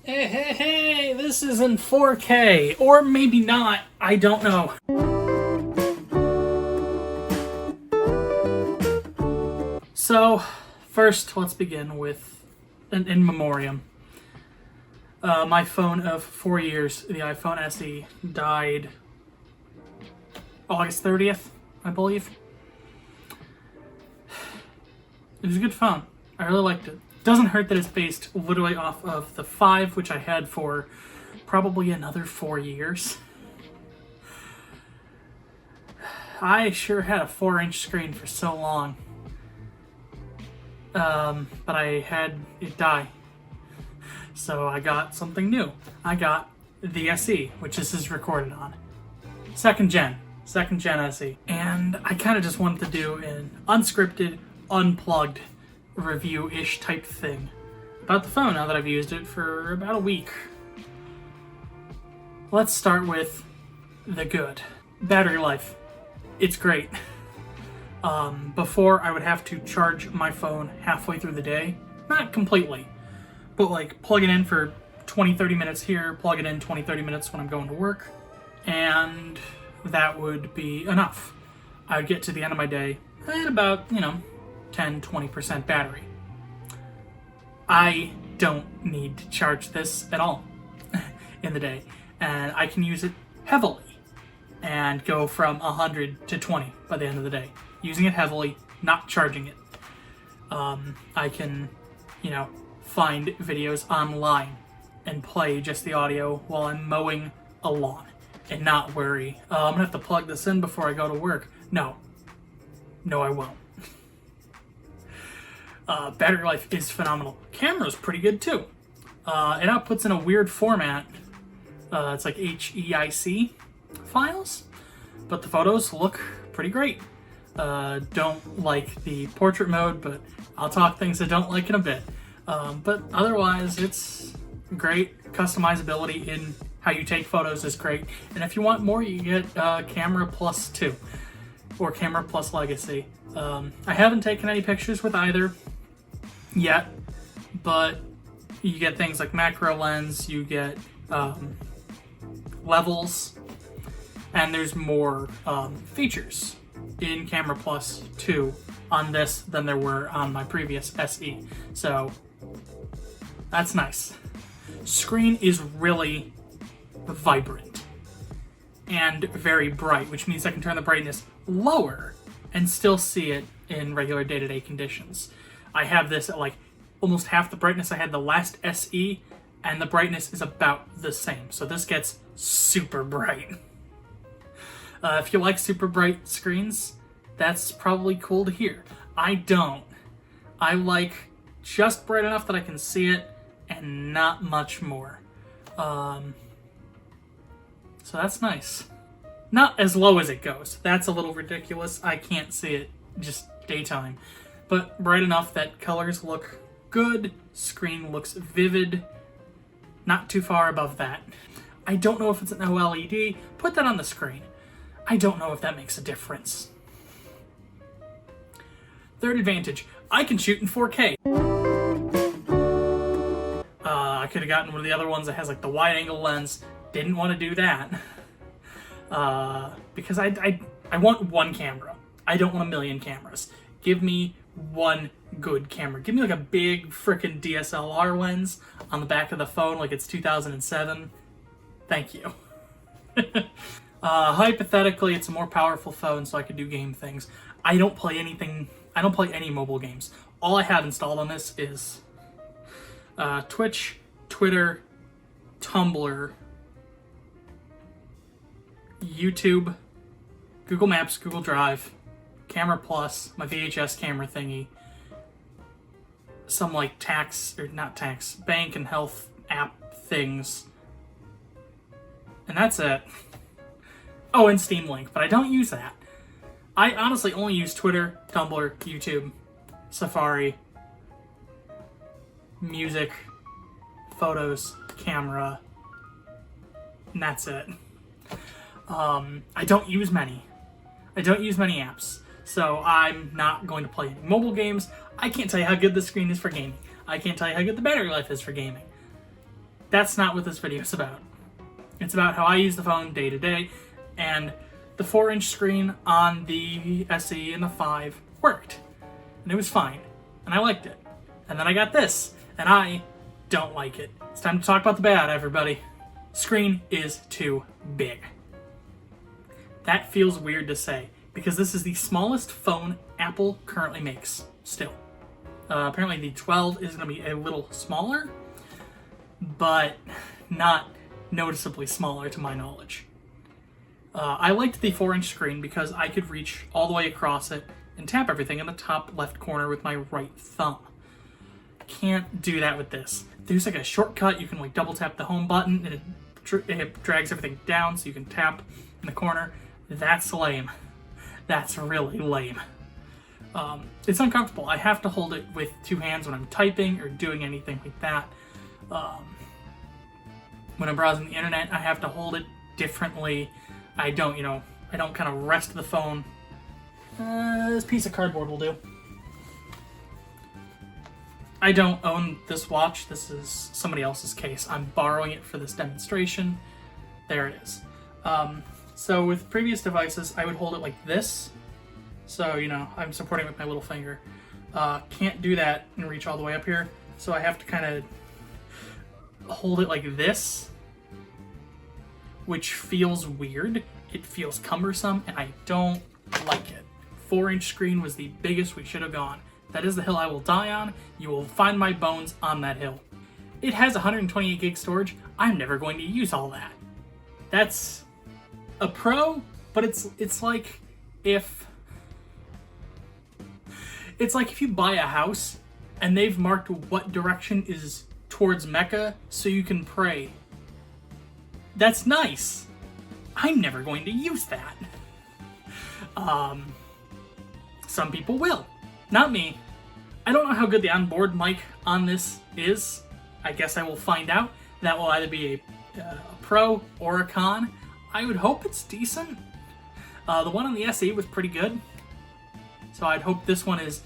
Hey, this is in 4K, or maybe not, I don't know. So, first, let's begin with an in memoriam. My phone of 4 years, the iPhone SE, died August 30th, I believe. It was a good phone. I really liked it. Doesn't hurt that it's based literally off of the 5, which I had for probably another 4 years. I sure had a 4-inch screen for so long. But I had it die. So I got something new. I got the SE, which this is recorded on. Second gen SE. And I kind of just wanted to do an unscripted, unplugged review-ish type thing about the phone now that I've used it for about a week. Let's start with the good. Battery life. It's great. Before, I would have to charge my phone halfway through the day. Not completely, but like plug it in for 20-30 minutes here, plug it in 20-30 minutes when I'm going to work, and that would be enough. I would get to the end of my day at about, 10-20% battery. I don't need to charge this at all in the day, and I can use it heavily and go from 100 to 20 by the end of the day. Using it heavily, not charging it. I can, find videos online and play just the audio while I'm mowing a lawn and not worry, I'm gonna have to plug this in before I go to work. No, I won't. Battery life is phenomenal. Camera's pretty good too. It outputs in a weird format. It's like HEIC files, but the photos look pretty great. Don't like the portrait mode, but I'll talk things I don't like in a bit. But otherwise, it's great. Customizability in how you take photos is great. And if you want more, you get Camera Plus 2 or Camera Plus Legacy. I haven't taken any pictures with either yet, but you get things like macro lens, you get levels, and there's more features in Camera Plus 2 on this than there were on my previous SE. So that's nice. Screen is really vibrant and very bright, which means I can turn the brightness lower and still see it in regular day-to-day conditions. I have this at like almost half the brightness I had the last SE, and the brightness is about the same. So this gets super bright. If you like super bright screens, that's probably cool to hear. I don't. I like just bright enough that I can see it and not much more. So that's nice. Not as low as it goes. That's a little ridiculous. I can't see it just daytime. But bright enough that colors look good, screen looks vivid, not too far above that. I don't know if it's an OLED. Put that on the screen. I don't know if that makes a difference. Third advantage, I can shoot in 4K. I could have gotten one of the other ones that has like the wide angle lens. Didn't want to do that. Because I want one camera. I don't want a million cameras. Give me one good camera. Give me like a big frickin' DSLR lens on the back of the phone like it's 2007. Thank you. Hypothetically, it's a more powerful phone, so I could do game things. I don't play any mobile games. All I have installed on this is Twitch, Twitter, Tumblr, YouTube, Google Maps, Google Drive, Camera Plus, my VHS camera thingy, some like bank and health app things, and that's it. Oh, and Steam Link, but I don't use that. I honestly only use Twitter, Tumblr, YouTube, Safari, music, photos, camera, and that's it. I don't use many apps, so I'm not going to play any mobile games. I can't tell you how good the screen is for gaming. I can't tell you how good the battery life is for gaming. That's not what this video is about. It's about how I use the phone day to day, and the 4-inch screen on the SE and the 5 worked, and it was fine, and I liked it. And then I got this, and I don't like it. It's time to talk about the bad, everybody. Screen is too big. That feels weird to say, because this is the smallest phone Apple currently makes, still. Apparently the 12 is going to be a little smaller, but not noticeably smaller to my knowledge. I liked the 4-inch screen because I could reach all the way across it and tap everything in the top left corner with my right thumb. Can't do that with this. There's like a shortcut. You can like double tap the home button and it drags everything down so you can tap in the corner. That's lame. That's really lame. It's uncomfortable. I have to hold it with 2 hands when I'm typing or doing anything like that. When I'm browsing the internet, I have to hold it differently. I don't kind of rest the phone. This piece of cardboard will do. I don't own this watch. This is somebody else's case. I'm borrowing it for this demonstration. There it is. So with previous devices, I would hold it like this. So, I'm supporting it with my little finger. Can't do that and reach all the way up here. So I have to kind of hold it like this, which feels weird. It feels cumbersome, and I don't like it. 4-inch screen was the biggest we should have gone. That is the hill I will die on. You will find my bones on that hill. It has 128 gig storage. I'm never going to use all that. That's a pro, but it's like if you buy a house and they've marked what direction is towards Mecca so you can pray. That's nice. I'm never going to use that. Some people will. Not me. I don't know how good the onboard mic on this is. I guess I will find out. That will either be a pro or a con. I would hope it's decent. The one on the SE was pretty good. So I'd hope this one is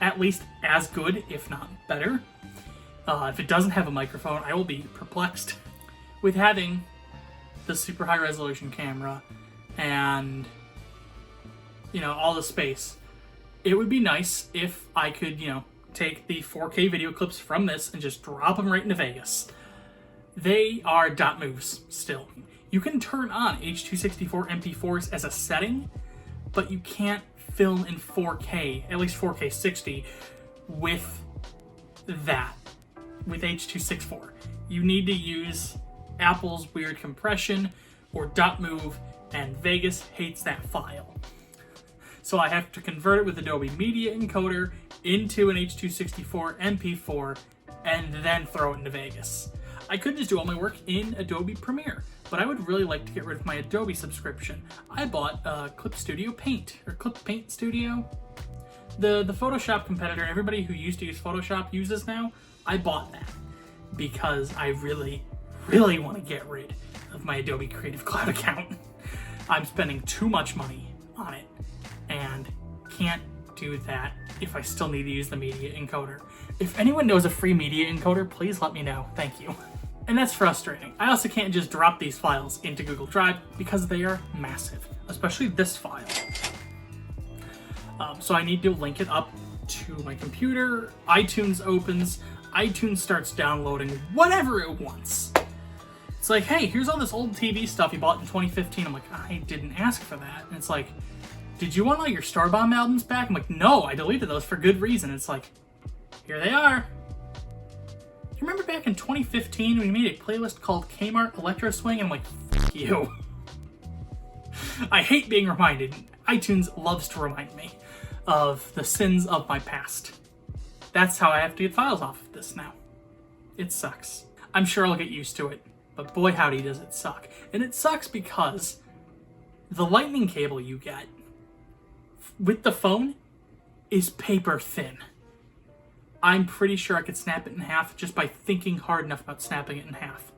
at least as good, if not better. If it doesn't have a microphone, I will be perplexed. With having the super high resolution camera and, all the space, it would be nice if I could, take the 4K video clips from this and just drop them right into Vegas. They are dot moves still. You can turn on H.264 MP4s as a setting, but you can't film in 4K, at least 4K 60, with that, with H.264. You need to use Apple's weird compression or dot move, and Vegas hates that file. So I have to convert it with Adobe Media Encoder into an H.264 MP4 and then throw it into Vegas. I could just do all my work in Adobe Premiere, but I would really like to get rid of my Adobe subscription. I bought Clip Studio Paint, or Clip Paint Studio. The Photoshop competitor, everybody who used to use Photoshop uses now. I bought that because I really, really want to get rid of my Adobe Creative Cloud account. I'm spending too much money on it and can't do that if I still need to use the media encoder. If anyone knows a free media encoder, please let me know. Thank you. And that's frustrating. I also can't just drop these files into Google Drive because they are massive, especially this file. So I need to link it up to my computer. iTunes opens, iTunes starts downloading whatever it wants. It's like, hey, here's all this old TV stuff you bought in 2015. I'm like, I didn't ask for that. And it's like, did you want all your Starbomb albums back? I'm like, no, I deleted those for good reason. It's like, here they are. You remember back in 2015 when you made a playlist called Kmart Electro Swing? And I'm like, f you. I hate being reminded. iTunes loves to remind me of the sins of my past. That's how I have to get files off of this now. It sucks. I'm sure I'll get used to it, but boy howdy does it suck. And it sucks because the lightning cable you get with the phone is paper thin. I'm pretty sure I could snap it in half just by thinking hard enough about snapping it in half.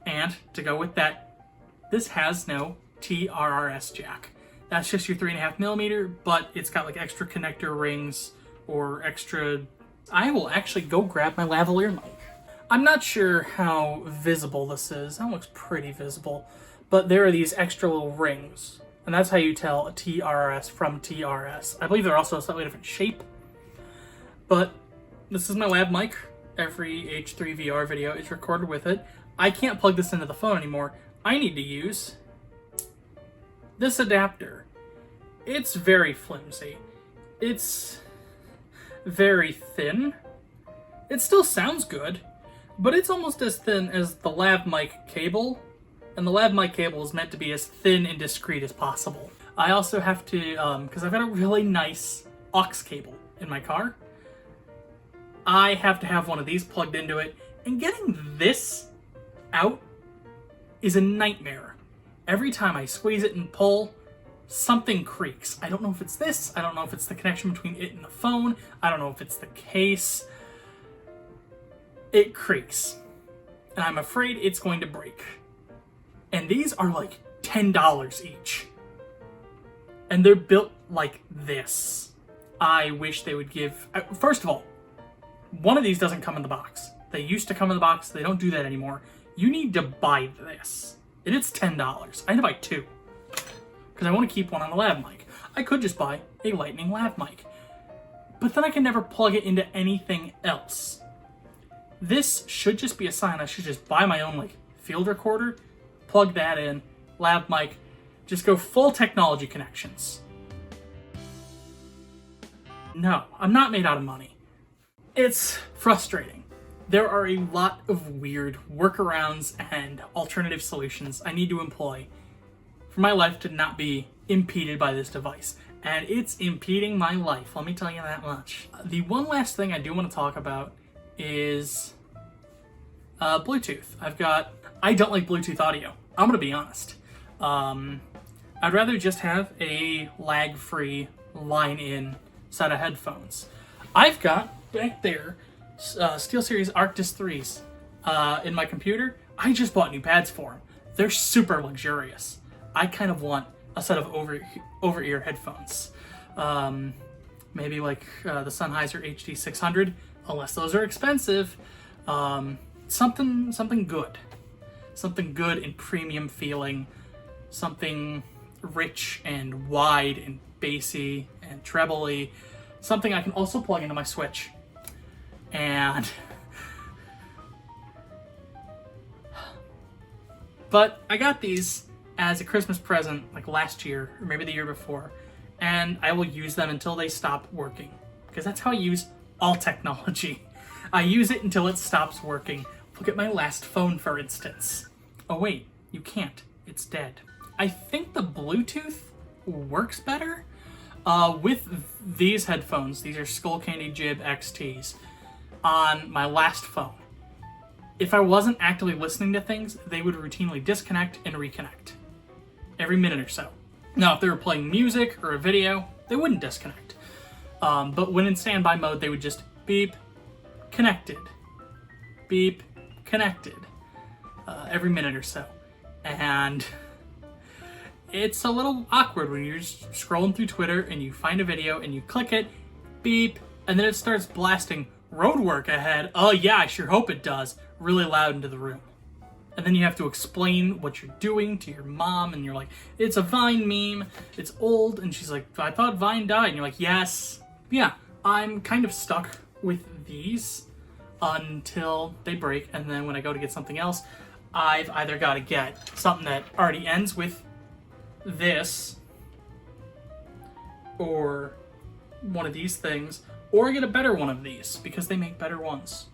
And to go with that, this has no TRRS jack. That's just your 3.5mm, but it's got like extra connector rings or extra... I will actually go grab my lavalier mic. I'm not sure how visible this is. That looks pretty visible. But there are these extra little rings. And that's how you tell a TRS from TRS. I believe they're also a slightly different shape. But this is my lab mic. Every H3 VR video is recorded with it. I can't plug this into the phone anymore. I need to use this adapter. It's very flimsy. It's very thin. It still sounds good, but it's almost as thin as the lav mic cable, and the lav mic cable is meant to be as thin and discreet as possible. I also have to, because I've got a really nice aux cable in my car, I have to have one of these plugged into it, and getting this out is a nightmare. Every time I squeeze it and pull, something creaks. I don't know if it's this, I don't know if it's the connection between it and the phone, I don't know if it's the case. It creaks. And I'm afraid it's going to break. And these are like $10 each. And they're built like this. I wish they would give... First of all, one of these doesn't come in the box. They used to come in the box, they don't do that anymore. You need to buy this. And it's $10. I had to buy two. Because I want to keep one on the lav mic. I could just buy a Lightning lav mic. But then I can never plug it into anything else. This should just be a sign I should just buy my own like field recorder, plug that in, lav mic, just go full technology connections. No, I'm not made out of money. It's frustrating. There are a lot of weird workarounds and alternative solutions I need to employ for my life to not be impeded by this device. And it's impeding my life, let me tell you that much. The one last thing I do want to talk about is Bluetooth. I don't like Bluetooth audio. I'm gonna be honest. I'd rather just have a lag-free line-in set of headphones. I've got back there SteelSeries Arctis 3s in my computer. I just bought new pads for them. They're super luxurious. I kind of want a set of over-ear headphones. Maybe like the Sennheiser HD600, unless those are expensive. Something good. Something good and premium feeling. Something rich and wide and bassy and trebly. Something I can also plug into my Switch. And... But I got these as a Christmas present like last year, or maybe the year before, and I will use them until they stop working. Because that's how I use all technology. I use it until it stops working. Look at my last phone, for instance. Oh wait, you can't. It's dead. I think the Bluetooth works better with these headphones. These are Skullcandy Jib XTs on my last phone. If I wasn't actively listening to things, they would routinely disconnect and reconnect every minute or so. Now, if they were playing music or a video, they wouldn't disconnect. But when in standby mode, they would just beep, connected, beep, connected, every minute or so. And it's a little awkward when you're just scrolling through Twitter and you find a video and you click it, beep, and then it starts blasting roadwork ahead. Oh yeah, I sure hope it does. Really loud into the room. And then you have to explain what you're doing to your mom, and you're like, it's a Vine meme, it's old, and she's like, I thought Vine died, and you're like, yes. Yeah, I'm kind of stuck with these until they break, and then when I go to get something else, I've either got to get something that already ends with this, or one of these things, or get a better one of these, because they make better ones.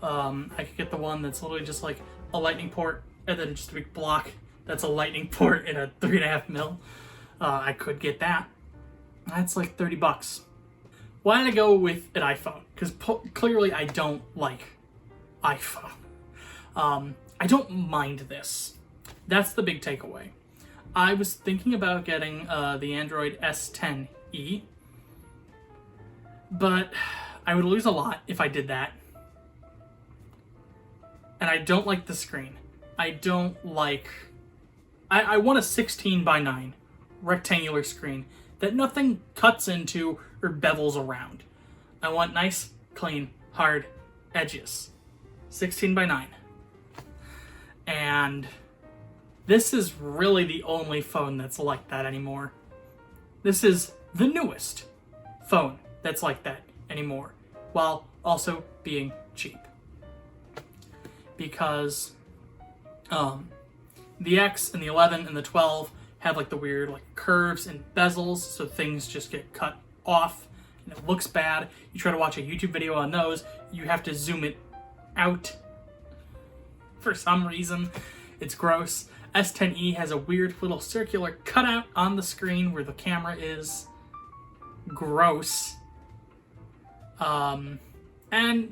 I could get the one that's literally just like a lightning port, and then just a big block that's a lightning port in a 3.5mm. I could get that. That's like $30. Why did I go with an iPhone? Because clearly I don't like iPhone. I don't mind this. That's the big takeaway. I was thinking about getting the Android S10e, but I would lose a lot if I did that. And I don't like the screen. I don't like... I want a 16:9 rectangular screen that nothing cuts into or bevels around. I want nice, clean, hard edges. 16 by 9. And this is really the only phone that's like that anymore. This is the newest phone that's like that anymore, while also being cheap. Because the X and the 11 and the 12 have like the weird like curves and bezels, so things just get cut off and it looks bad. You try to watch a YouTube video on those, you have to zoom it out for some reason. It's gross. S10e has a weird little circular cutout on the screen where the camera is. Gross. And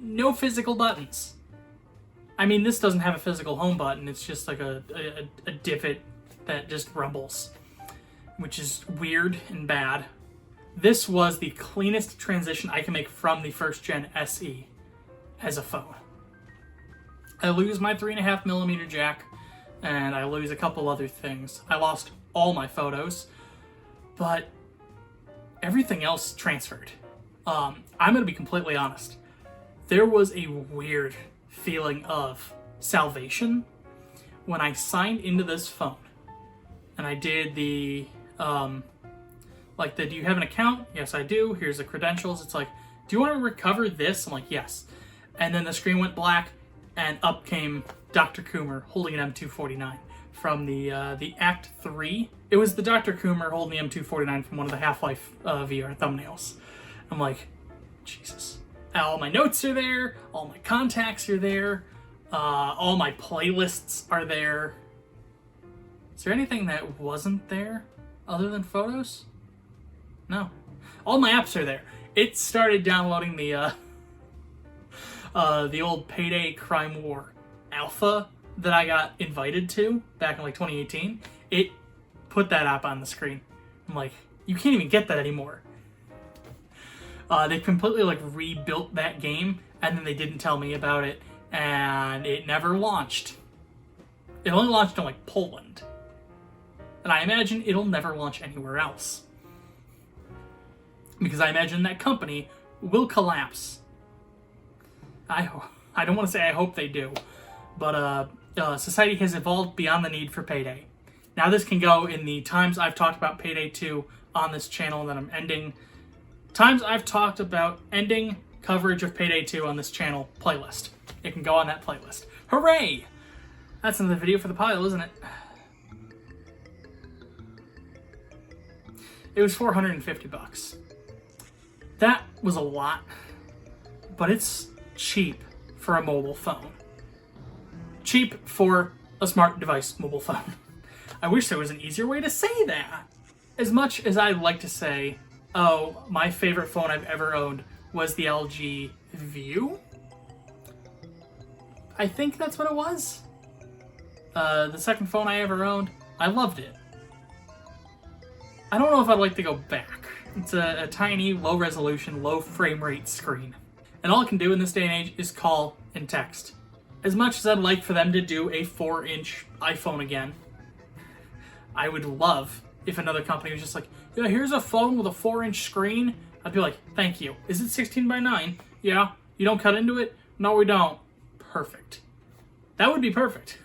no physical buttons. I mean, this doesn't have a physical home button. It's just like a divot that just rumbles, which is weird and bad. This was the cleanest transition I can make from the first gen SE as a phone. I lose my 3.5mm jack, and I lose a couple other things. I lost all my photos, but everything else transferred. I'm gonna be completely honest. There was a weird feeling of salvation when I signed into this phone, and I did the do you have an account? Yes, I do. Here's the credentials. It's like, do you want to recover this? I'm like, yes. And then the screen went black, and up came Dr. Coomer holding an M249 from the Act 3. It was the Dr. Coomer holding the M249 from one of the Half-Life VR thumbnails. I'm like, Jesus. All my notes are there, all my contacts are there, all my playlists are there. Is there anything that wasn't there other than photos? No. All my apps are there. It started downloading the old Payday Crime War alpha that I got invited to back in like 2018. It put that app on the screen. I'm like, you can't even get that anymore. They completely like rebuilt that game, and then they didn't tell me about it, and it never launched. It only launched in like Poland, and I imagine it'll never launch anywhere else, because I imagine that company will collapse. I don't want to say I hope they do, but society has evolved beyond the need for Payday. Now this can go in the times I've talked about Payday 2 on this channel that I'm ending. Times I've talked about ending coverage of Payday 2 on this channel playlist. It can go on that playlist. Hooray! That's another video for the pile, isn't it? It was $450. That was a lot, but it's cheap for a mobile phone. Cheap for a smart device mobile phone. I wish there was an easier way to say that. As much as I'd like to say, oh, my favorite phone I've ever owned was the LG View. I think that's what it was. The second phone I ever owned, I loved it. I don't know if I'd like to go back. It's a tiny, low-resolution, low-frame rate screen. And all it can do in this day and age is call and text. As much as I'd like for them to do a 4-inch iPhone again, I would love if another company was just like, yeah, here's a phone with a 4-inch screen. I'd be like, thank you. Is it 16 by 9? Yeah. You don't cut into it? No, we don't. Perfect. That would be perfect.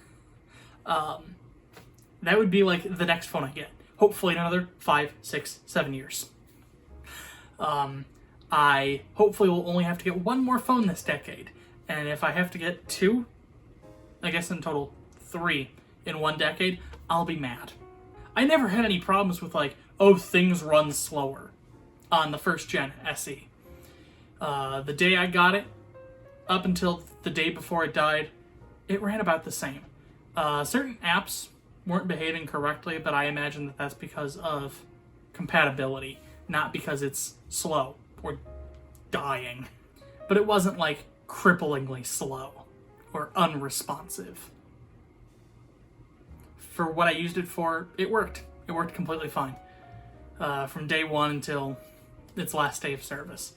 That would be like the next phone I get. Hopefully in another 5, 6, 7 years. I hopefully will only have to get one more phone this decade. And if I have to get 2, I guess in total 3 in one decade, I'll be mad. I never had any problems with like, oh, things run slower on the first gen SE. The day I got it, up until the day before it died, it ran about the same. Certain apps weren't behaving correctly, but I imagine that that's because of compatibility, not because it's slow or dying. But it wasn't like cripplingly slow or unresponsive. For what I used it for, it worked. It worked completely fine. From day one until its last day of service.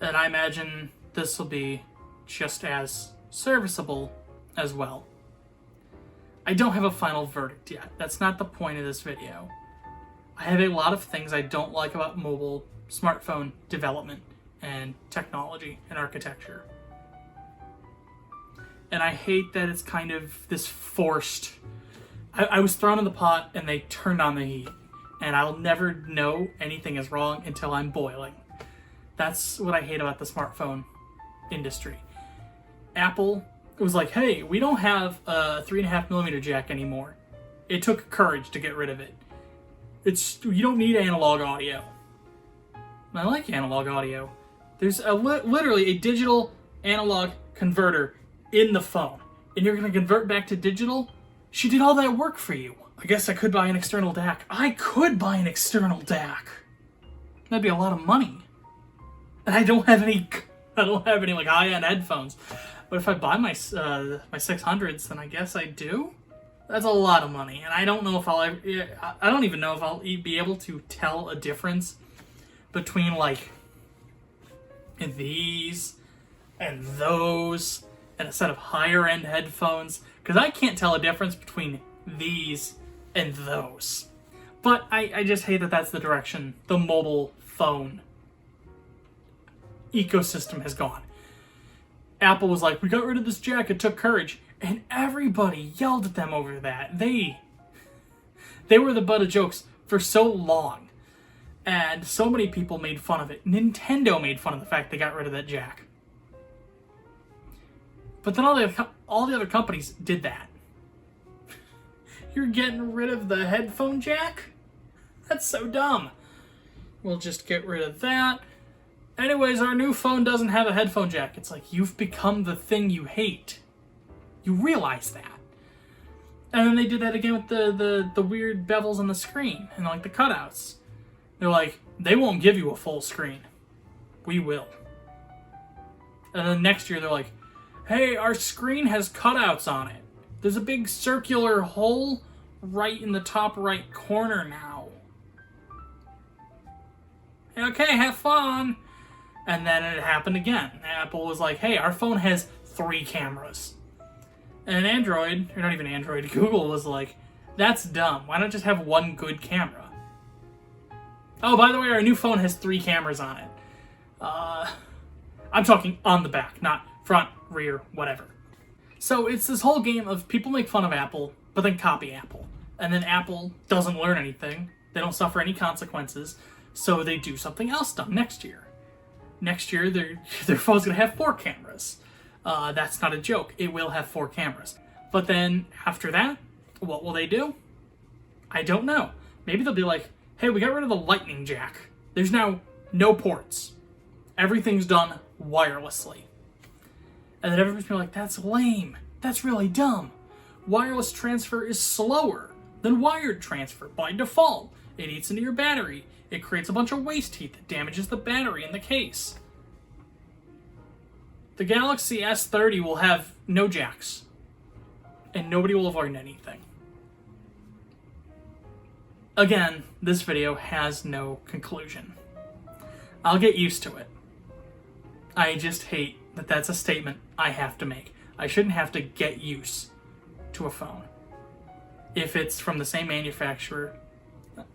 And I imagine this will be just as serviceable as well. I don't have a final verdict yet. That's not the point of this video. I have a lot of things I don't like about mobile smartphone development and technology and architecture. And I hate that it's kind of this forced... I was thrown in the pot and they turned on the heat. And I'll never know anything is wrong until I'm boiling. That's what I hate about the smartphone industry. Apple was like, hey, we don't have a 3.5mm jack anymore. It took courage to get rid of it. You don't need analog audio. And I like analog audio. There's literally a digital analog converter in the phone. And you're going to convert back to digital? She did all that work for you. I guess I could buy an external DAC. I could buy an external DAC. That'd be a lot of money. And I don't have any like high-end headphones. But if I buy my 600s, then I guess I do. That's a lot of money, and I don't know if I don't even know if I'll be able to tell a difference between like these and those and a set of higher end headphones, because I can't tell a difference between these and those. But I just hate that that's the direction the mobile phone ecosystem has gone. Apple was like, we got rid of this jack, it took courage. And everybody yelled at them over that. They were the butt of jokes for so long. And so many people made fun of it. Nintendo made fun of the fact they got rid of that jack. But then all the other companies did that. You're getting rid of the headphone jack? That's so dumb. We'll just get rid of that. Anyways, our new phone doesn't have a headphone jack. It's like, you've become the thing you hate. You realize that. And then they did that again with the weird bevels on the screen and like the cutouts. They're like, they won't give you a full screen. We will. And then next year they're like, hey, our screen has cutouts on it. There's a big circular hole right in the top right corner now. Okay, have fun. And then it happened again. Apple was like, hey, our phone has 3 cameras. And Android, or not even Android, Google was like, that's dumb. Why not just have one good camera? Oh, by the way, our new phone has 3 cameras on it. I'm talking on the back, not front, rear, whatever. So it's this whole game of people make fun of Apple, but then copy Apple. And then Apple doesn't learn anything. They don't suffer any consequences. So they do something else dumb next year. Next year, their phone's going to have 4 cameras. That's not a joke. It will have 4 cameras. But then after that, what will they do? I don't know. Maybe they'll be like, hey, we got rid of the lightning jack. There's now no ports. Everything's done wirelessly. And then everybody's gonna be like, that's lame. That's really dumb. Wireless transfer is slower than wired transfer by default. It eats into your battery. It creates a bunch of waste heat that damages the battery in the case. The Galaxy S30 will have no jacks. And nobody will avoid anything. Again, this video has no conclusion. I'll get used to it. I just hate that that's a statement I have to make. I shouldn't have to get used to a phone. If it's from the same manufacturer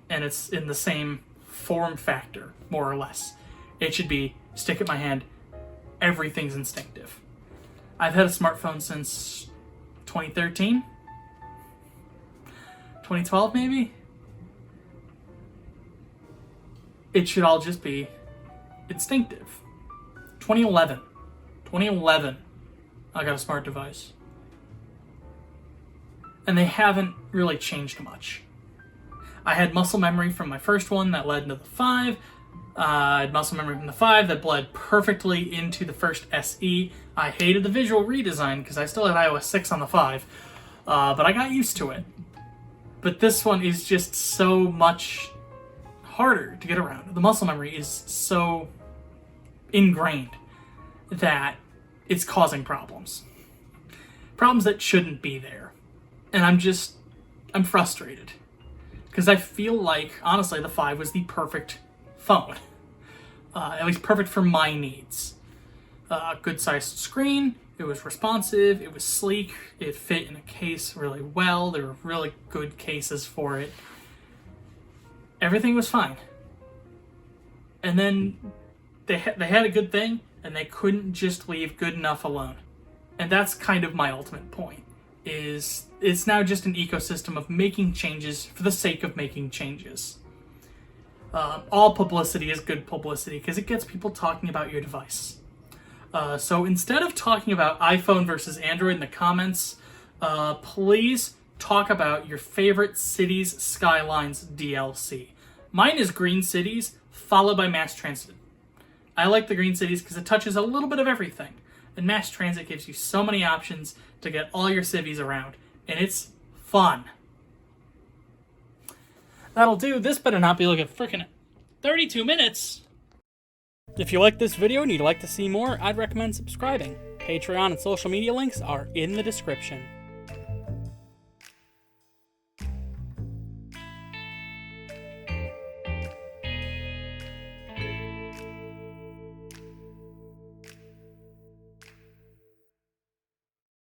and it's in the same form factor, more or less, it should be stick in my hand, everything's instinctive. I've had a smartphone since 2013? 2012 maybe? It should all just be instinctive. 2011, I got a smart device. And they haven't really changed much. I had muscle memory from my first one that led into the 5. I had muscle memory from the 5 that bled perfectly into the first SE. I hated the visual redesign because I still had iOS 6 on the 5. But I got used to it. But this one is just so much harder to get around. The muscle memory is so ingrained that it's causing problems. Problems that shouldn't be there. And I'm frustrated. Because I feel like, honestly, the 5 was the perfect phone. At least perfect for my needs. Good sized screen, it was responsive, it was sleek, it fit in a case really well, there were really good cases for it. Everything was fine. And then they had a good thing, and they couldn't just leave good enough alone. And that's kind of my ultimate point, is it's now just an ecosystem of making changes for the sake of making changes. All publicity is good publicity because it gets people talking about your device. So instead of talking about iPhone versus Android in the comments, please talk about your favorite Cities Skylines DLC. Mine is Green Cities, followed by Mass Transit. I like the Green Cities because it touches a little bit of everything. And Mass Transit gives you so many options to get all your civvies around. And it's fun. That'll do. This better not be like a freaking 32 minutes. If you like this video and you'd like to see more, I'd recommend subscribing. Patreon and social media links are in the description.